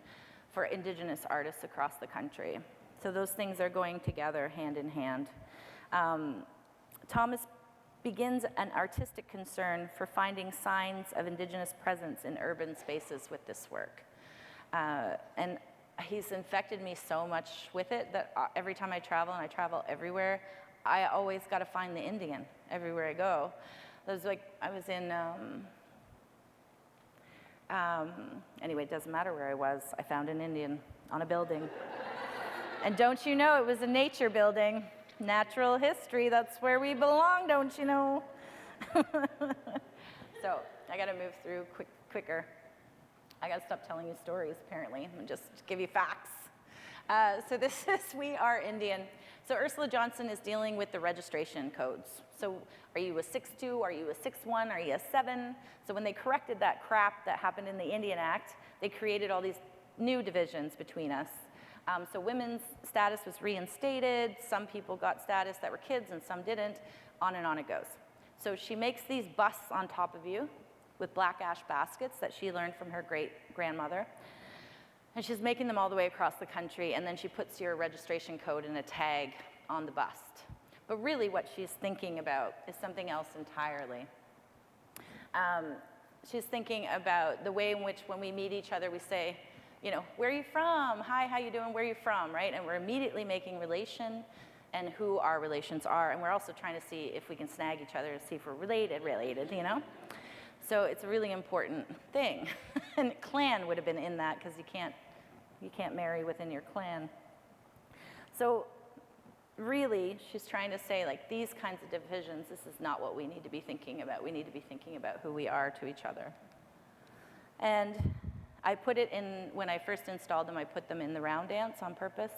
for Indigenous artists across the country. So those things are going together hand in hand. Thomas begins an artistic concern for finding signs of Indigenous presence in urban spaces with this work. And he's infected me so much with it that every time I travel, and I travel everywhere, I always got to find the Indian everywhere I go. I was in, anyway, it doesn't matter where I was. I found an Indian on a building. And don't you know, it was a nature building. Natural history, that's where we belong, don't you know? So I got to move through quicker. I got to stop telling you stories, apparently, and just give you facts. So this is We Are Indian. So Ursula Johnson is dealing with the registration codes. So are you a 6-2? Are you a 6-1? Are you a 7? So when they corrected that crap that happened in the Indian Act, they created all these new divisions between us. So women's status was reinstated. Some people got status that were kids and some didn't. On and on it goes. So she makes these busts on top of you with black ash baskets that she learned from her great-grandmother. And she's making them all the way across the country, and then she puts your registration code and a tag on the bust. But really what she's thinking about is something else entirely. She's thinking about the way in which when we meet each other, we say, you know, where are you from? Hi, how you doing? Where are you from, right? And we're immediately making relation and who our relations are. And we're also trying to see if we can snag each other to see if we're related, you know? So it's a really important thing. And clan would have been in that because you can't marry within your clan. So really, she's trying to say, like, these kinds of divisions, this is not what we need to be thinking about. We need to be thinking about who we are to each other. And I put it in, when I first installed them, I put them in the round dance on purpose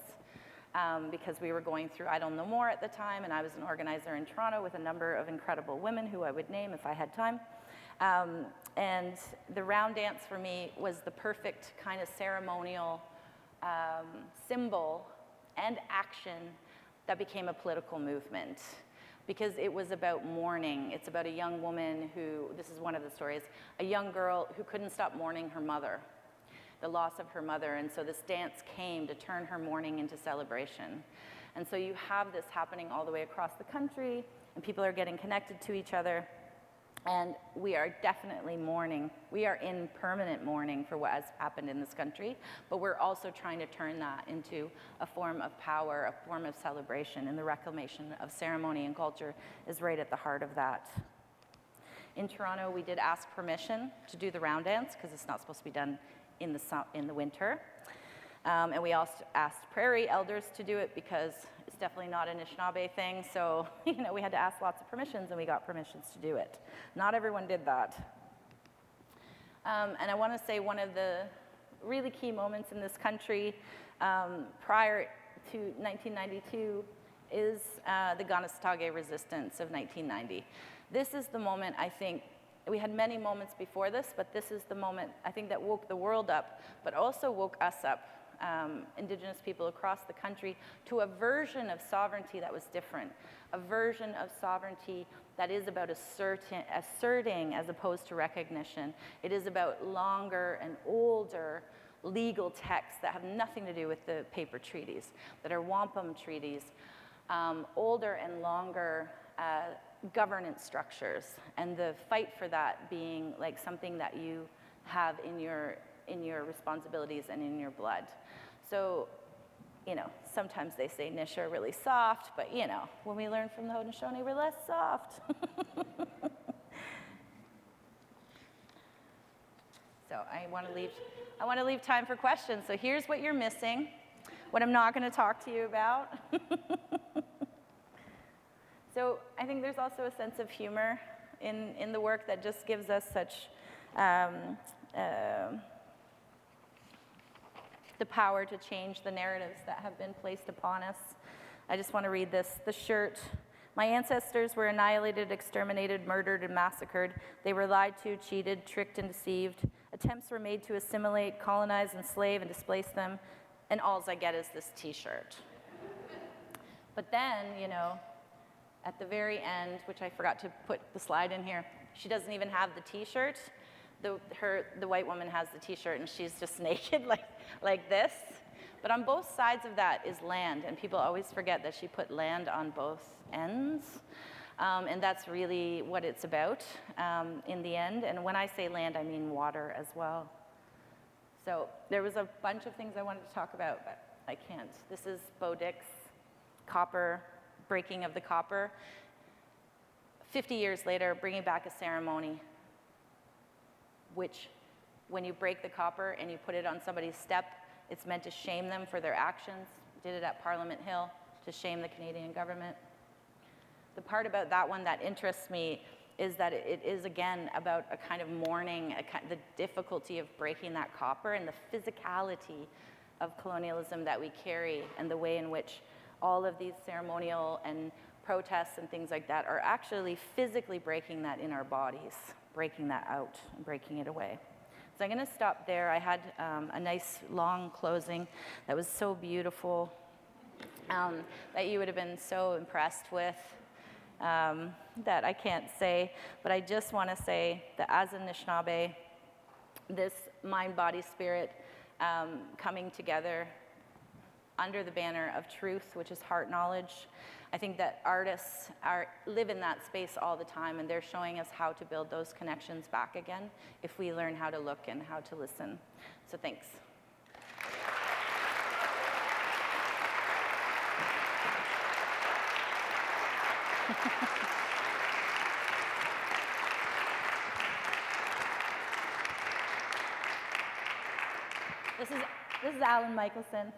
because we were going through I Don't Know More at the time, and I was an organizer in Toronto with a number of incredible women who I would name if I had time. And the round dance for me was the perfect kind of ceremonial symbol and action that became a political movement. Because it was about mourning. It's about a young woman who, this is one of the stories, a young girl who couldn't stop mourning her mother, the loss of her mother, and so this dance came to turn her mourning into celebration. And so you have this happening all the way across the country, and people are getting connected to each other, and we are definitely mourning. We are in permanent mourning for what has happened in this country, but we're also trying to turn that into a form of power, a form of celebration, and the reclamation of ceremony and culture is right at the heart of that. In Toronto, we did ask permission to do the round dance because it's not supposed to be done in the winter. And we also asked prairie elders to do it because it's definitely not an Anishinaabe thing. So, you know, we had to ask lots of permissions, and we got permissions to do it. Not everyone did that. And I want to say one of the really key moments in this country prior to 1992 is the Kanesatake resistance of 1990. This is the moment, I think, we had many moments before this, but this is the moment, I think, that woke the world up, but also woke us up, Indigenous people across the country, to a version of sovereignty that was different, a version of sovereignty that is about asserting as opposed to recognition. It is about longer and older legal texts that have nothing to do with the paper treaties, that are wampum treaties, older and longer governance structures, and the fight for that being like something that you have in your responsibilities and in your blood. So, you know, sometimes they say Nish are really soft, but you know, when we learn from the Haudenosaunee, we're less soft. So I want to leave time for questions. So here's what you're missing, what I'm not going to talk to you about. So I think there's also a sense of humor in the work that just gives us such the power to change the narratives that have been placed upon us. I just want to read this. The shirt. My ancestors were annihilated, exterminated, murdered, and massacred. They were lied to, cheated, tricked, and deceived. Attempts were made to assimilate, colonize, enslave, and displace them. And all I get is this T-shirt. But then, you know, at the very end, which I forgot to put the slide in here, she doesn't even have the T-shirt. the white woman has the t-shirt and she's just naked like this. But on both sides of that is land, and people always forget that she put land on both ends. And that's really what it's about in the end. And when I say land, I mean water as well. So there was a bunch of things I wanted to talk about, but I can't. This is Bodik's copper, breaking of the copper. 50 years later, bringing back a ceremony, which when you break the copper and you put it on somebody's step, it's meant to shame them for their actions. Did it at Parliament Hill to shame the Canadian government. The part about that one that interests me is that it is, again, about a kind of mourning, the difficulty of breaking that copper and the physicality of colonialism that we carry, and the way in which all of these ceremonial and protests and things like that are actually physically breaking that in our bodies, breaking that out, and breaking it away. So I'm going to stop there. I had a nice long closing that was so beautiful, that you would have been so impressed with, that I can't say. But I just want to say that as Anishinaabe, this mind, body, spirit coming together under the banner of truth, which is heart knowledge. I think that artists live in that space all the time, and they're showing us how to build those connections back again if we learn how to look and how to listen. So thanks. This is Alan Michelson,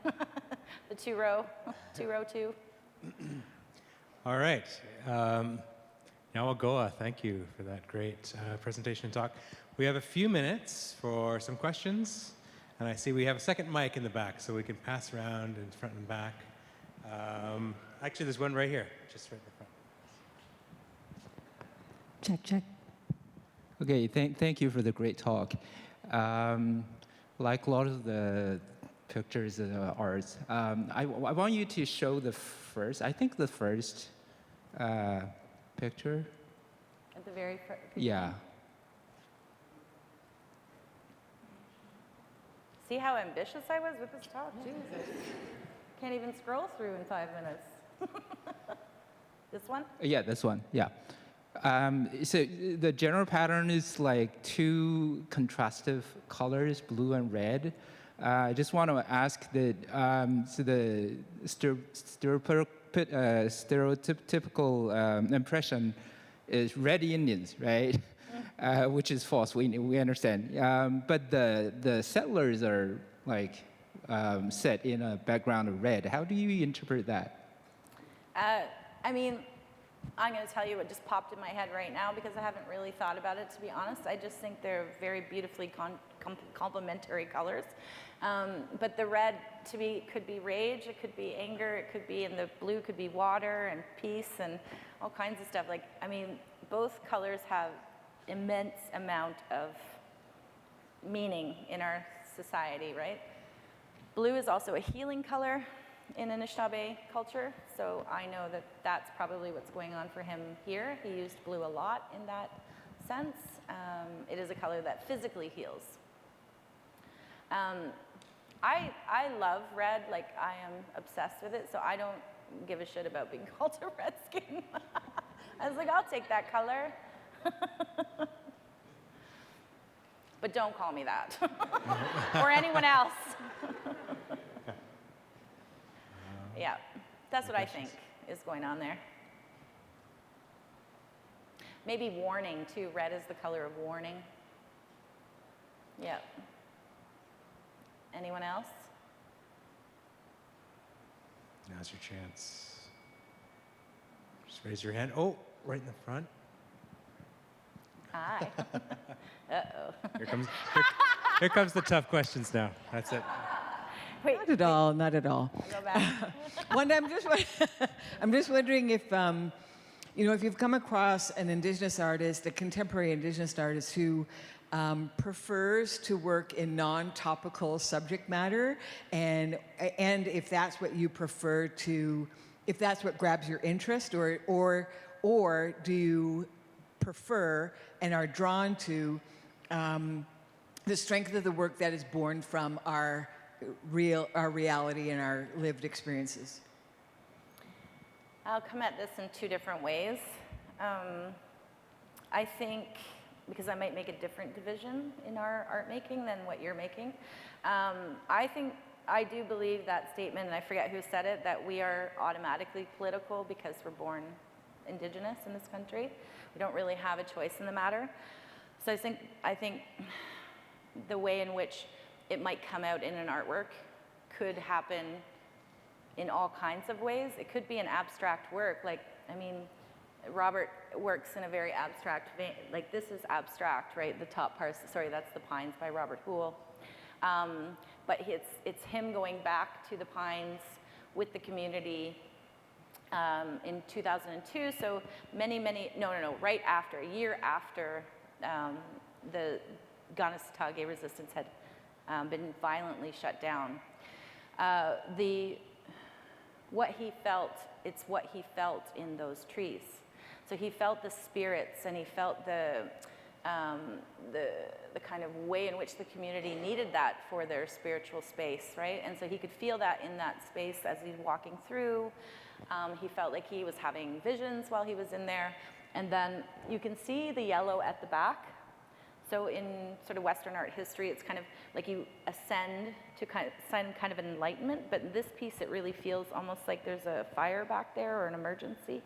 the two row two. All right. Nyawagoa, thank you for that great presentation and talk. We have a few minutes for some questions, and I see we have a second mic in the back, so we can pass around in front and back. Actually, there's one right here, just right in the front. Check. Okay, thank you for the great talk. Like a lot of the pictures and arts, I want you to show the first picture. At the very first? Yeah. See how ambitious I was with this talk? Jesus. Can't even scroll through in 5 minutes. This one? Yeah, this one, yeah. So the general pattern is like two contrastive colors, blue and red. I just want to ask that, so the stereotypical impression is red Indians, right? Which is false, we understand. But the settlers are like set in a background of red. How do you interpret that? I mean, I'm going to tell you what just popped in my head right now because I haven't really thought about it, to be honest. I just think they're very beautifully complementary colors. But the red to me could be rage, it could be anger, it could be, and the blue could be water and peace and all kinds of stuff. Like, I mean, both colors have immense amount of meaning in our society, right? Blue is also a healing color in Anishinaabe culture, so I know that that's probably what's going on for him here. He used blue a lot in that sense. It is a color that physically heals. I love red, like I am obsessed with it, so I don't give a shit about being called a redskin. I was like, I'll take that color. But don't call me that, or anyone else. Yeah, that's what I think is going on there. Maybe warning, too. Red is the color of warning. Yeah. Anyone else? Now's your chance. Just raise your hand. Oh, right in the front. Hi. Uh-oh. Here comes the tough questions now. That's it. Wait, Not at all, not at all. I'll go back. Wanda, I'm just wondering if, if you've come across an Indigenous artist, a contemporary Indigenous artist who prefers to work in non-topical subject matter, and if that's what you prefer to, if that's what grabs your interest, or do you prefer and are drawn to the strength of the work that is born from our reality and our lived experiences? I'll come at this in two different ways. I think, because I might make a different division in our art making than what you're making, I do believe that statement, and I forget who said it, that we are automatically political because we're born Indigenous in this country. We don't really have a choice in the matter. So I think the way in which it might come out in an artwork could happen in all kinds of ways. It could be an abstract work. Like, I mean, Robert works in a very abstract vein. Like, this is abstract, right? The top part, sorry, that's The Pines by Robert Houle. But it's him going back to the Pines with the community in 2002. So right after, a year after the Kanesatake resistance had been violently shut down. What he felt, it's what he felt in those trees. So he felt the spirits, and he felt the kind of way in which the community needed that for their spiritual space, right? And so he could feel that in that space as he's walking through. He felt like he was having visions while he was in there. And then you can see the yellow at the back. So in sort of Western art history, it's kind of like you ascend to kind of an enlightenment, but in this piece it really feels almost like there's a fire back there or an emergency.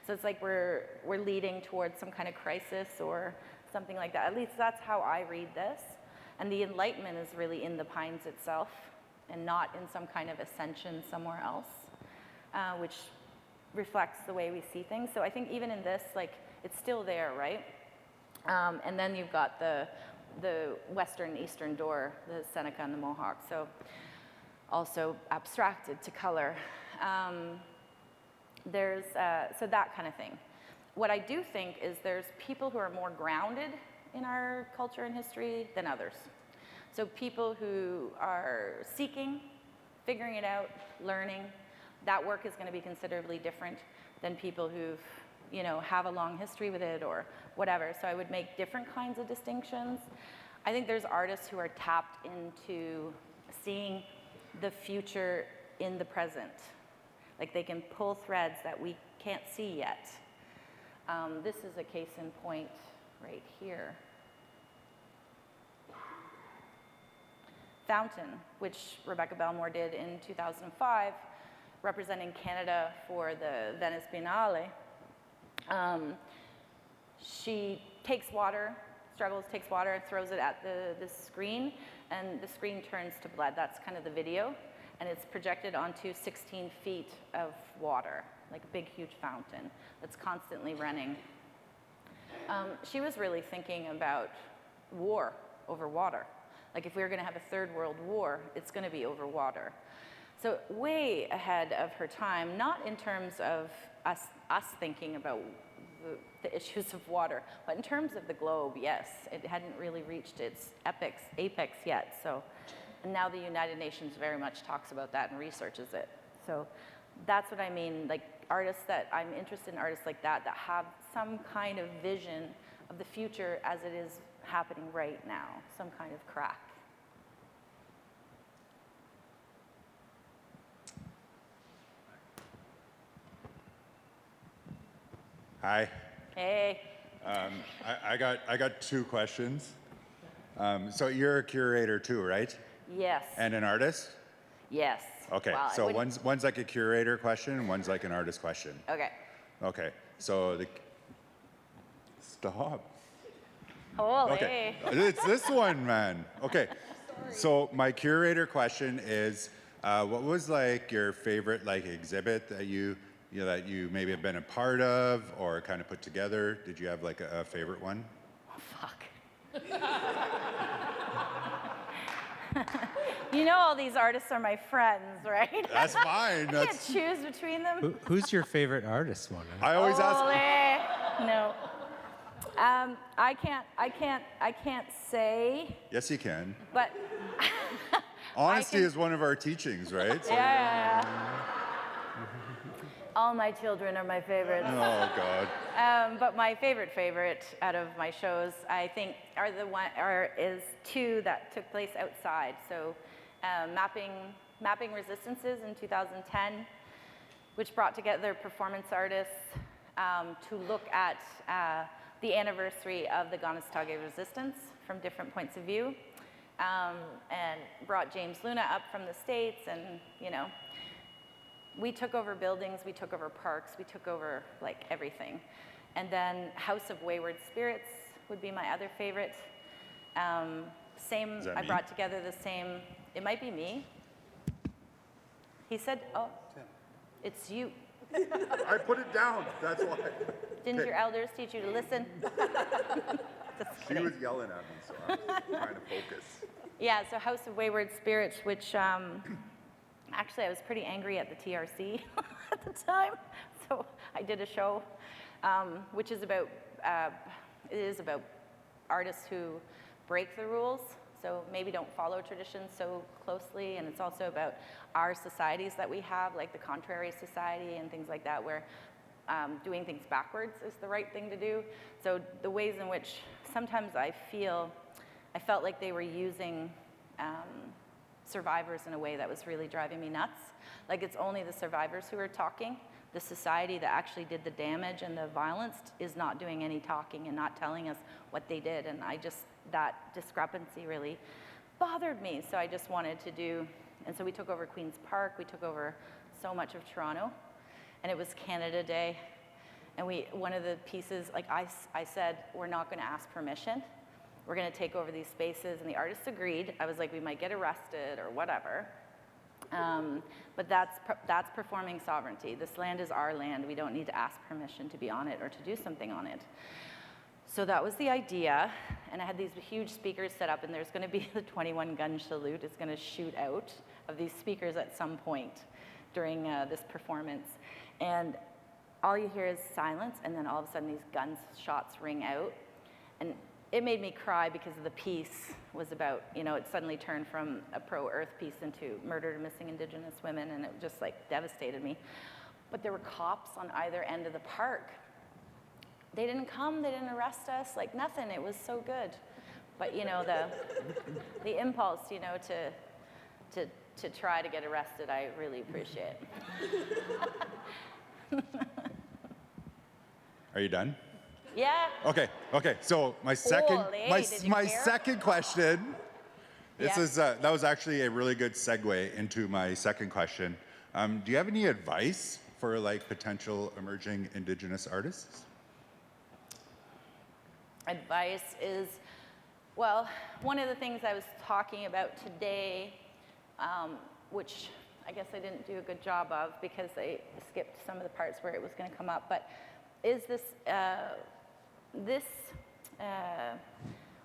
So it's like we're leading towards some kind of crisis or something like that. At least that's how I read this. And the enlightenment is really in the Pines itself and not in some kind of ascension somewhere else, which reflects the way we see things. So I think even in this, like, it's still there, right? And then you've got the western eastern door, the Seneca and the Mohawk, so also abstracted to color. So that kind of thing. What I do think is there's people who are more grounded in our culture and history than others. So people who are seeking, figuring it out, learning, that work is going to be considerably different than people who've, have a long history with it or whatever. So I would make different kinds of distinctions. I think there's artists who are tapped into seeing the future in the present. Like, they can pull threads that we can't see yet. This is a case in point right here. Fountain, which Rebecca Belmore did in 2005, representing Canada for the Venice Biennale. She takes water, takes water, throws it at the screen, and the screen turns to blood. That's kind of the video. And it's projected onto 16 feet of water, like a big, huge fountain that's constantly running. She was really thinking about war over water. Like, if we were going to have a third world war, it's going to be over water. So way ahead of her time, not in terms of us thinking about the issues of water, but in terms of the globe, yes. It hadn't really reached its apex yet. So, and now the United Nations very much talks about that and researches it. So that's what I mean, like artists that, I'm interested in artists like that have some kind of vision of the future as it is happening right now, some kind of crack. Hi. Hey. I got two questions. So you're a curator too, right? Yes. And an artist? Yes. Okay. Well, so one's like a curator question, and one's like an artist question. Okay. Okay. So stop. Holy. Okay. It's this one, man. Okay. So my curator question is, what was like your favorite exhibit that you maybe have been a part of or kind of put together? Did you have like a favorite one? Oh, fuck. You know, all these artists are my friends, right? That's fine. I can't choose between them. Who's your favorite artist, Wanda? I always ask. No. I can't say. Yes, you can. But Honesty is one of our teachings, right? So, yeah. All my children are my favorites. Oh, God. But my favorite out of my shows, I think, is two that took place outside. So, mapping Resistances in 2010, which brought together performance artists to look at the anniversary of the Kanesatake resistance from different points of view, and brought James Luna up from the States, and we took over buildings, we took over parks, we took over like everything. And then House of Wayward Spirits would be my other favorite. I brought together the same, it might be me. He said, oh, it's you. I put it down, that's why. Didn't your elders teach you to listen? She was yelling at me, so I was trying to focus. Yeah, so House of Wayward Spirits, which actually I was pretty angry at the TRC at the time. So I did a show, which is about, artists who break the rules, so maybe don't follow traditions so closely, and it's also about our societies that we have, like the Contrary Society and things like that, where doing things backwards is the right thing to do. So the ways in which sometimes I felt like they were using survivors in a way that was really driving me nuts. Like it's only the survivors who are talking. The society that actually did the damage and the violence is not doing any talking and not telling us what they did. And that discrepancy really bothered me. So I just wanted to do, and so we took over Queen's Park, we took over so much of Toronto, and it was Canada Day. And one of the pieces, like I said, we're not gonna ask permission. We're gonna take over these spaces, and the artists agreed. I was like, we might get arrested or whatever. But that's performing sovereignty. This land is our land. We don't need to ask permission to be on it or to do something on it. So that was the idea, and I had these huge speakers set up, and there's gonna be the 21-gun salute is gonna shoot out of these speakers at some point during this performance. And all you hear is silence, and then all of a sudden these gunshots ring out. And it made me cry because the piece was about, it suddenly turned from a pro-earth piece into murdered and missing Indigenous women, and it just like devastated me. But there were cops on either end of the park. They didn't come, they didn't arrest us, like nothing, it was so good. But the impulse, to try to get arrested, I really appreciate. Are you done? Yeah. Okay. So my second question. Yeah. That was actually a really good segue into my second question. Do you have any advice for like potential emerging Indigenous artists? Advice is, well, one of the things I was talking about today, which I guess I didn't do a good job of because I skipped some of the parts where it was going to come up, but is this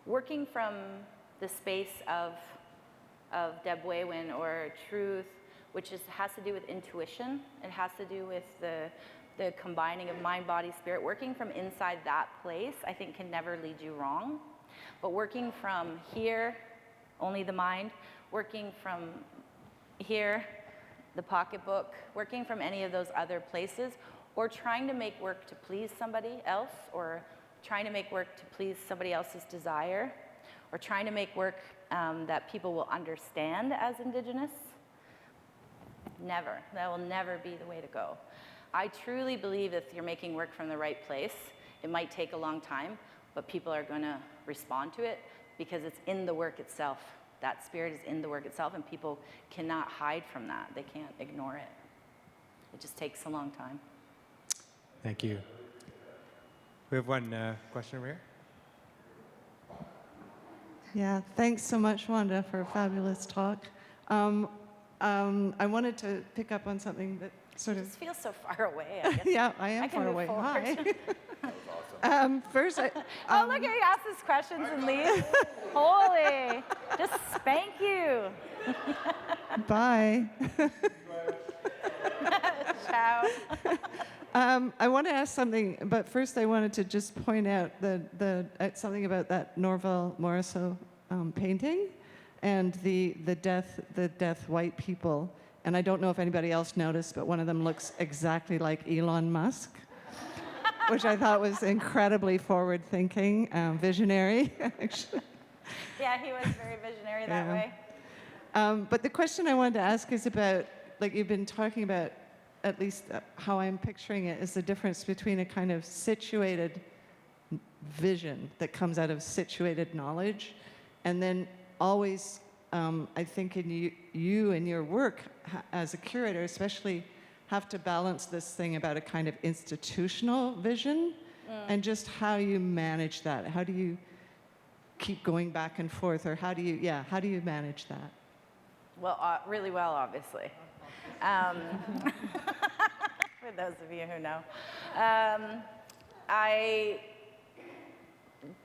working from the space of Debwewin or truth, which has to do with intuition. It has to do with the combining of mind, body, spirit. Working from inside that place, I think, can never lead you wrong. But working from here, only the mind, working from here, the pocketbook, working from any of those other places, or trying to make work to please somebody else, or trying to make work to please somebody else's desire, or trying to make work that people will understand as Indigenous. Never. That will never be the way to go. I truly believe if you're making work from the right place, it might take a long time, but people are going to respond to it because it's in the work itself. That spirit is in the work itself, and people cannot hide from that. They can't ignore it. It just takes a long time. Thank you. We have one question over here. Yeah, thanks so much, Wanda, for a fabulous talk. I wanted to pick up on something that sort It of... just feels so far away, I guess. Yeah, I am I can far move away. forward. Hi. First, Oh, look, he asks his questions and leaves. Holy, just spank you. bye. Ciao. I want to ask something, but first I wanted to just point out something about that Norval Morisseau painting and the death white people. and I don't know if anybody else noticed, but one of them looks exactly like Elon Musk, which I thought was incredibly forward-thinking, visionary, actually. Yeah, he was very visionary that Yeah. way. But the question I wanted to ask is about, like you've been talking about, at least how I'm picturing it, is the difference between a kind of situated vision that comes out of situated knowledge, and then always, I think in you and your work as a curator especially, have to balance this thing about a kind of institutional vision, and just how you manage that. How do you keep going back and forth, or how do you manage that? Well, really well, obviously. For those of you who know. I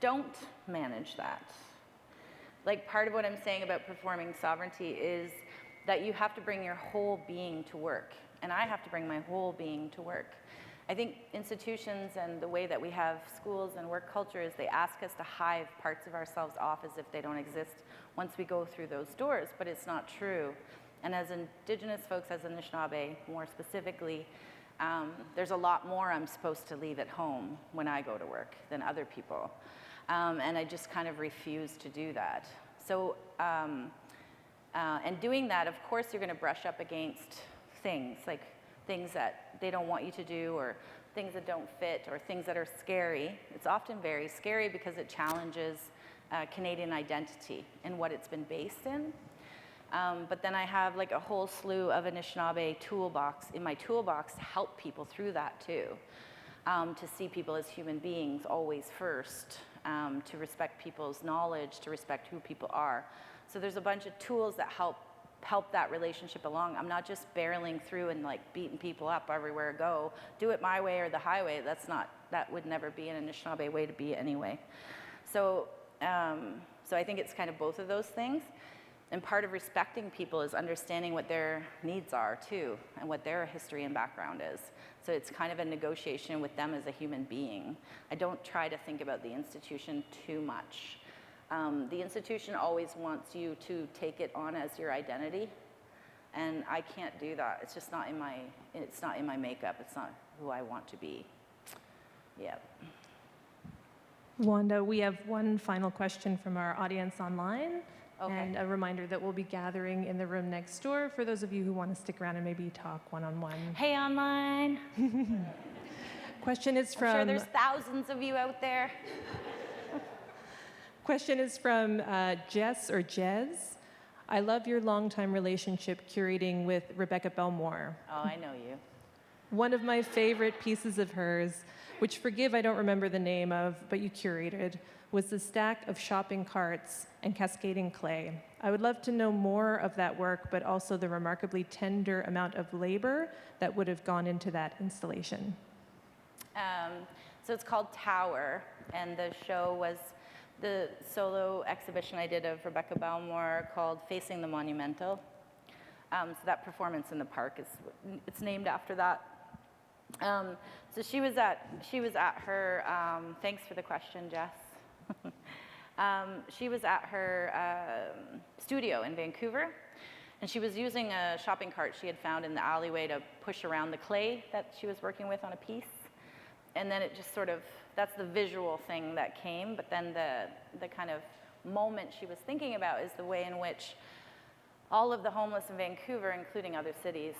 don't manage that. Like, part of what I'm saying about performing sovereignty is that you have to bring your whole being to work, and I have to bring my whole being to work. I think institutions and the way that we have schools and work culture is they ask us to hive parts of ourselves off as if they don't exist once we go through those doors, but it's not true. And as Indigenous folks, as Anishinaabe more specifically, there's a lot more I'm supposed to leave at home when I go to work than other people. And I just kind of refuse to do that. So, and doing that, of course, you're going to brush up against things, like things that they don't want you to do, or things that don't fit, or things that are scary. It's often very scary because it challenges Canadian identity and what it's been based in. But then I have like a whole slew of Anishinaabe toolbox in my toolbox to help people through that too. To see people as human beings always first, to respect people's knowledge, to respect who people are. So there's a bunch of tools that help that relationship along. I'm not just barreling through and like beating people up everywhere I go. Do it my way or the highway. That would never be an Anishinaabe way to be anyway. So, so I think it's kind of both of those things. And part of respecting people is understanding what their needs are too, and what their history and background is. So it's kind of a negotiation with them as a human being. I don't try to think about the institution too much. The institution always wants you to take it on as your identity, and I can't do that. It's just not in my, makeup. It's not who I want to be. Yeah. Wanda, we have one final question from our audience online. Okay. And a reminder that we'll be gathering in the room next door for those of you who want to stick around and maybe talk one-on-one. Hey, online. Question is from... I'm sure there's thousands of you out there. Question is from Jess or Jez. I love your longtime relationship curating with Rebecca Belmore. Oh, I know you. One of my favorite pieces of hers, which forgive I don't remember the name of, but you curated, was the stack of shopping carts and cascading clay. I would love to know more of that work, but also the remarkably tender amount of labor that would have gone into that installation. So it's called Tower, and the show was the solo exhibition I did of Rebecca Belmore called Facing the Monumental. So that performance in the park it's named after that. So she was at her. Thanks for the question, Jess. She was at her studio in Vancouver, and she was using a shopping cart she had found in the alleyway to push around the clay that she was working with on a piece. And then it just sort of, that's the visual thing that came, but then the kind of moment she was thinking about is the way in which all of the homeless in Vancouver, including other cities,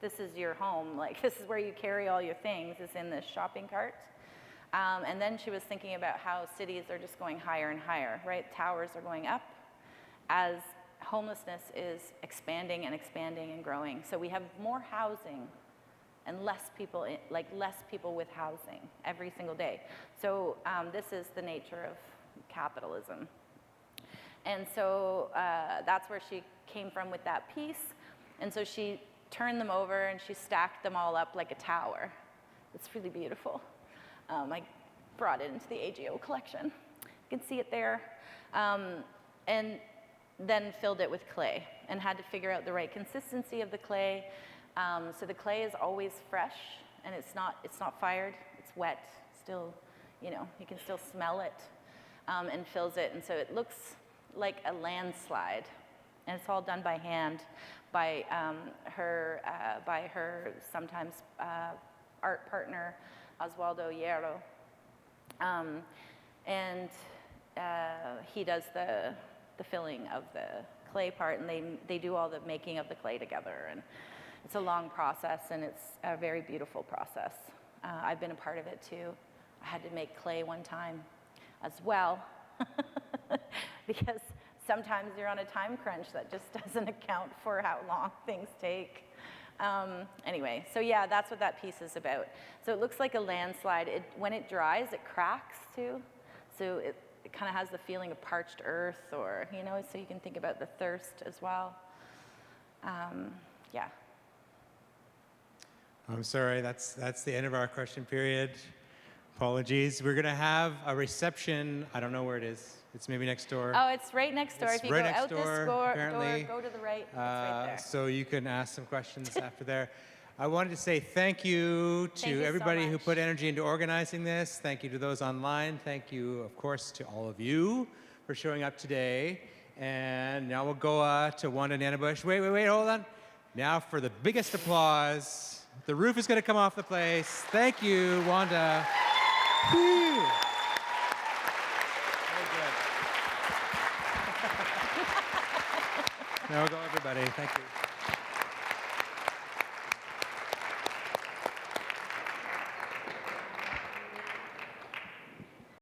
this is your home, like this is where you carry all your things, is in this shopping cart. And then she was thinking about how cities are just going higher and higher, right? Towers are going up as homelessness is expanding and expanding and growing. So we have more housing and less people with housing every single day. So this is the nature of capitalism. And so that's where she came from with that piece. And so she turned them over and she stacked them all up like a tower. It's really beautiful. I brought it into the AGO collection. You can see it there. And then filled it with clay and had to figure out the right consistency of the clay. So the clay is always fresh, and it's not fired. It's wet, still, you can still smell it, and fills it. And so it looks like a landslide. and it's all done by hand by her sometimes art partner, Oswaldo Hierro. And he does the filling of the clay part, and they do all the making of the clay together. And it's a long process, and it's a very beautiful process. I've been a part of it too. I had to make clay one time as well, because sometimes you're on a time crunch that just doesn't account for how long things take. Anyway, so yeah, that's what that piece is about. So it looks like a landslide. When it dries, it cracks too. So it kind of has the feeling of parched earth, or, you know, so you can think about the thirst as well. Yeah. I'm sorry, that's the end of our question period. Apologies. We're going to have a reception. I don't know where it is. It's maybe next door. Oh, it's right next door. It's If you right go next out door, this door, apparently. go to the right. It's right there. So you can ask some questions after there. I wanted to say thank you Thank you to so everybody who much. put energy into organizing this. Thank you to those online. Thank you, of course, to all of you for showing up today. And now we'll go to Wanda Nanibush. Wait, hold on. Now for the biggest applause. The roof is going to come off the place. Thank you, Wanda. Whew. Very good. Now we'll go, everybody. Thank you.